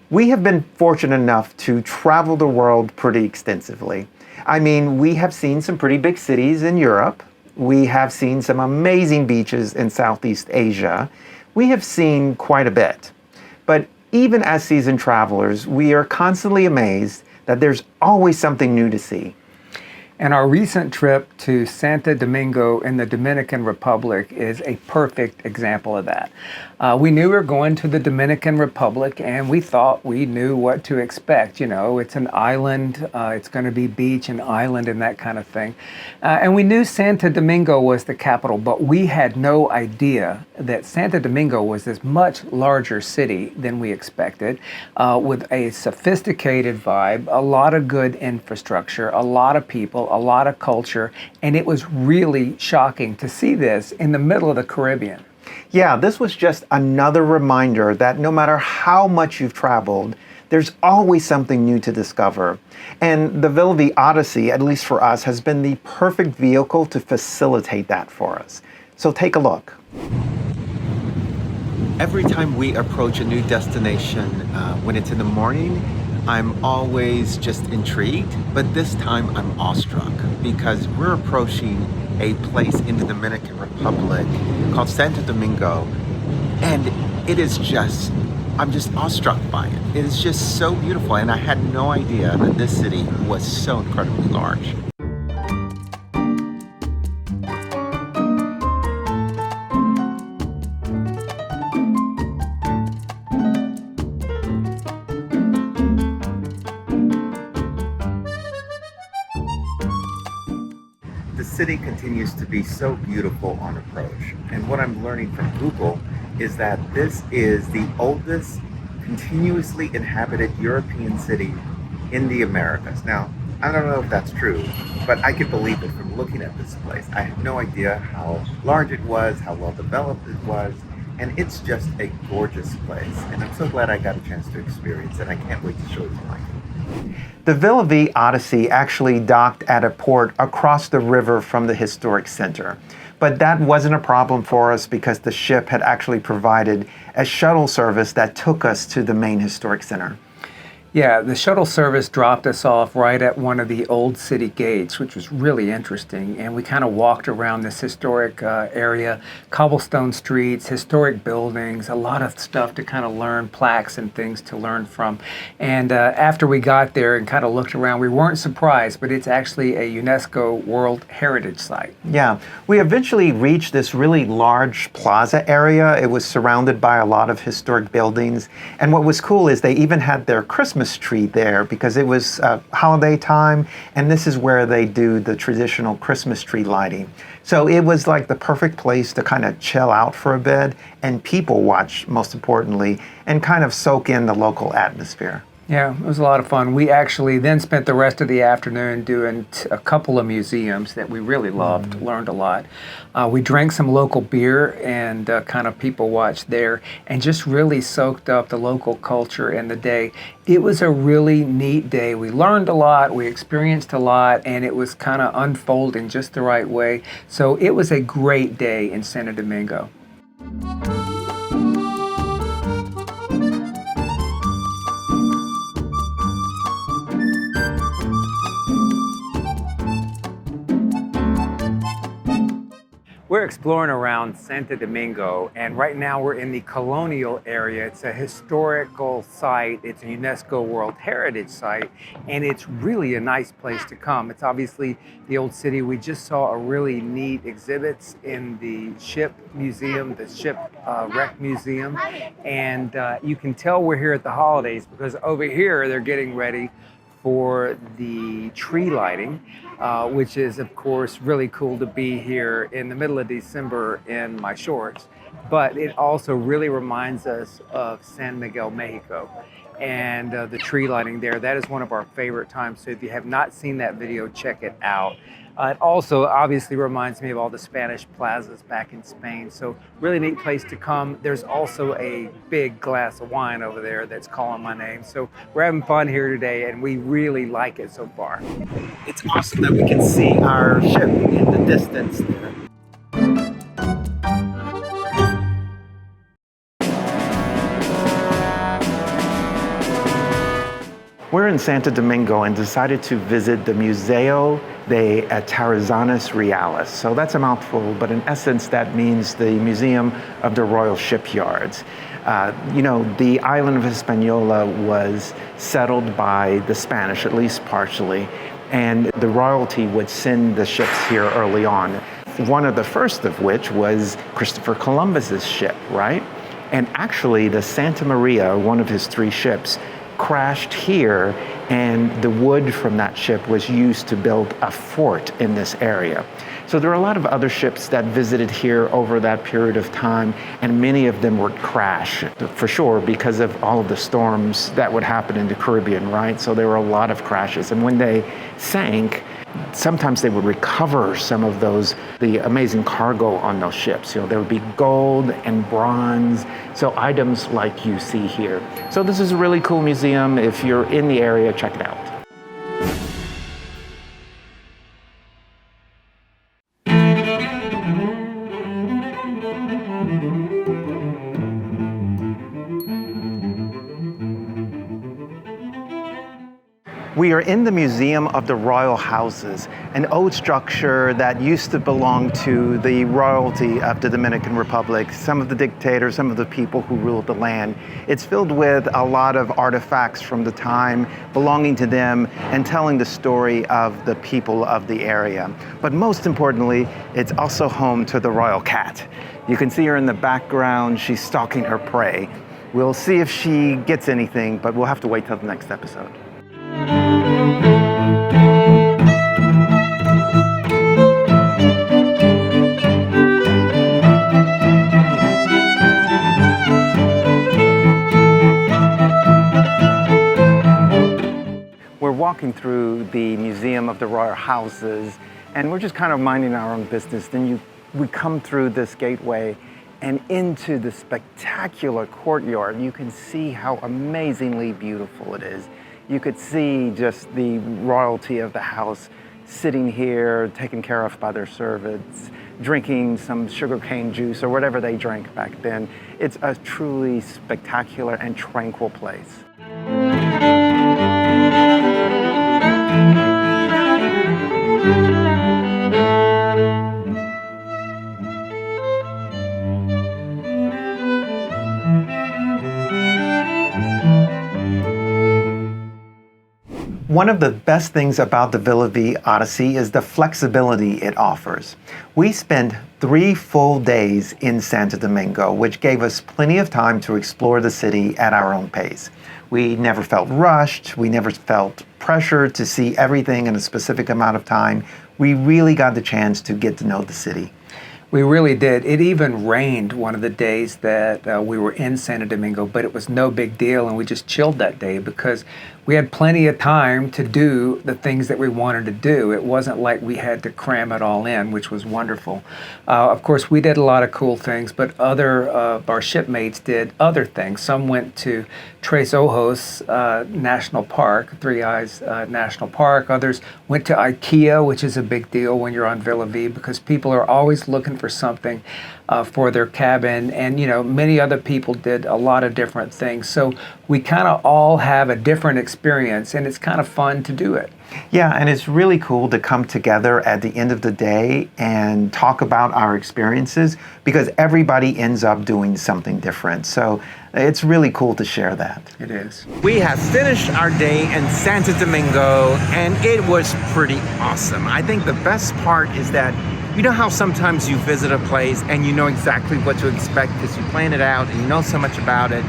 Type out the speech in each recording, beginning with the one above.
We have been fortunate enough to travel the world pretty extensively. I mean, we have seen some pretty big cities in Europe. We have seen some amazing beaches in Southeast Asia. We have seen quite a bit. But even as seasoned travelers, we are constantly amazed that there's always something new to see. And our recent trip to Santo Domingo in the Dominican Republic is a perfect example of that. We knew we were going to the Dominican Republic and we thought we knew what to expect. You know, it's an island, it's going to be beach and island and that kind of thing. And we knew Santo Domingo was the capital, but we had no idea that Santo Domingo was this much larger city than we expected, with a sophisticated vibe, a lot of good infrastructure, a lot of people, a lot of culture, and it was really shocking to see this in the middle of the Caribbean. Yeah, this was just another reminder that no matter how much you've traveled, there's always something new to discover. And the Villa Vie Odyssey, at least for us, has been the perfect vehicle to facilitate that for us. So take a look. Every time we approach a new destination, when it's in the morning, I'm always just intrigued, but this time I'm awestruck because we're approaching a place in the Dominican Republic called Santo Domingo, and it is just, I'm just awestruck by it. It is just so beautiful, and I had no idea that this city was so incredibly large. The city continues to be so beautiful on approach, and what I'm learning from Google is that this is the oldest continuously inhabited European city in the Americas. Now, I don't know if that's true, but I can believe it from looking at this place. I had no idea how large it was, how well developed it was, and it's just a gorgeous place, and I'm so glad I got a chance to experience it. I can't wait to show you mine. The Villa Vie Odyssey actually docked at a port across the river from the historic center. But that wasn't a problem for us because the ship had actually provided a shuttle service that took us to the main historic center. Yeah, the shuttle service dropped us off right at one of the old city gates, which was really interesting. And we kind of walked around this historic area, cobblestone streets, historic buildings, a lot of stuff to kind of learn, plaques and things to learn from. And after we got there and kind of looked around, we weren't surprised, but it's actually a UNESCO World Heritage Site. Yeah, we eventually reached this really large plaza area. It was surrounded by a lot of historic buildings. And what was cool is they even had their Christmas tree there because it was holiday time, and this is where they do the traditional Christmas tree lighting. So it was like the perfect place to kind of chill out for a bit and people watch, most importantly, and kind of soak in the local atmosphere. Yeah, it was a lot of fun. We actually then spent the rest of the afternoon doing a couple of museums that we really loved, learned a lot. We drank some local beer and kind of people watched there and just really soaked up the local culture and the day. It was a really neat day. We learned a lot, we experienced a lot, and it was kind of unfolding just the right way. So it was a great day in Santo Domingo. We're exploring around Santo Domingo, and right now we're in the Colonial area. It's a historical site, it's a UNESCO World Heritage Site, and it's really a nice place to come. It's obviously the old city. We just saw a really neat exhibits in the ship museum, the ship wreck museum, and you can tell we're here at the holidays because over here they're getting ready for the tree lighting, which is of course really cool to be here in the middle of December in my shorts. But it also really reminds us of San Miguel, Mexico, and the tree lighting there. That is one of our favorite times. So if you have not seen that video, check it out. It also obviously reminds me of all the Spanish plazas back in Spain. So really neat place to come. There's also a big glass of wine over there that's calling my name. So we're having fun here today and we really like it so far. It's awesome that we can see our ship in the distance there. We're in Santo Domingo and decided to visit the Museo de Atarazanas Reales. So that's a mouthful, but in essence that means the Museum of the Royal Shipyards. The island of Hispaniola was settled by the Spanish, at least partially, and the royalty would send the ships here early on. One of the first of which was Christopher Columbus's ship, right? And actually the Santa Maria, one of his 3 ships, crashed here, and the wood from that ship was used to build a fort in this area. So there are a lot of other ships that visited here over that period of time, and many of them would crash, for sure, because of all of the storms that would happen in the Caribbean, right? So there were a lot of crashes, and when they sank, sometimes they would recover some of the amazing cargo on those ships. There would be gold and bronze, so items like you see here. So this is a really cool museum. If you're in the area, check it out. We are in the Museum of the Royal Houses, an old structure that used to belong to the royalty of the Dominican Republic, some of the dictators, some of the people who ruled the land. It's filled with a lot of artifacts from the time belonging to them and telling the story of the people of the area. But most importantly, it's also home to the royal cat. You can see her in the background. She's stalking her prey. We'll see if she gets anything, but we'll have to wait till the next episode. We're walking through the Museum of the Royal Houses, and we're just kind of minding our own business. Then we come through this gateway and into the spectacular courtyard. You can see how amazingly beautiful it is. You could see just the royalty of the house sitting here, taken care of by their servants, drinking some sugarcane juice or whatever they drank back then. It's a truly spectacular and tranquil place. One of the best things about the Villa Vie Odyssey is the flexibility it offers. We spent 3 full days in Santo Domingo, which gave us plenty of time to explore the city at our own pace. We never felt rushed. We never felt pressured to see everything in a specific amount of time. We really got the chance to get to know the city. We really did. It even rained one of the days that we were in Santo Domingo, but it was no big deal, and we just chilled that day because we had plenty of time to do the things that we wanted to do. It wasn't like we had to cram it all in, which was wonderful. Of course, we did a lot of cool things, but other of our shipmates did other things. Some went to Tres Ojos National Park, Three Eyes National Park. Others went to IKEA, which is a big deal when you're on Villa Vie because people are always looking for something for their cabin, and many other people did a lot of different things. So we kind of all have a different experience, and it's kind of fun to do it. Yeah, and it's really cool to come together at the end of the day and talk about our experiences because everybody ends up doing something different. So it's really cool to share that. It is. We have finished our day in Santo Domingo, and it was pretty awesome. I think the best part is that you know how sometimes you visit a place and you know exactly what to expect because you plan it out and you know so much about it,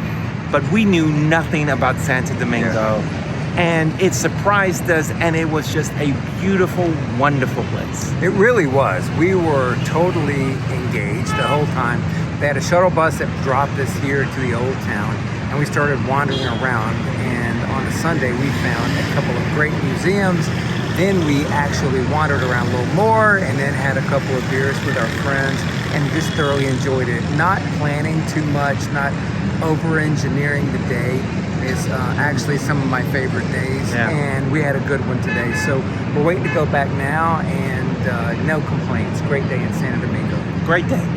but we knew nothing about Santo Domingo. Yeah. And it surprised us, and it was just a beautiful, wonderful place. It really was. We were totally engaged the whole time. They had a shuttle bus that dropped us here to the old town, and we started wandering around. And on a Sunday, we found a couple of great museums. Then we actually wandered around a little more and then had a couple of beers with our friends and just thoroughly enjoyed it. Not planning too much, not over-engineering the day. Is actually some of my favorite days, and we had a good one today. So we're waiting to go back now, and no complaints. Great day in Santo Domingo. Great day.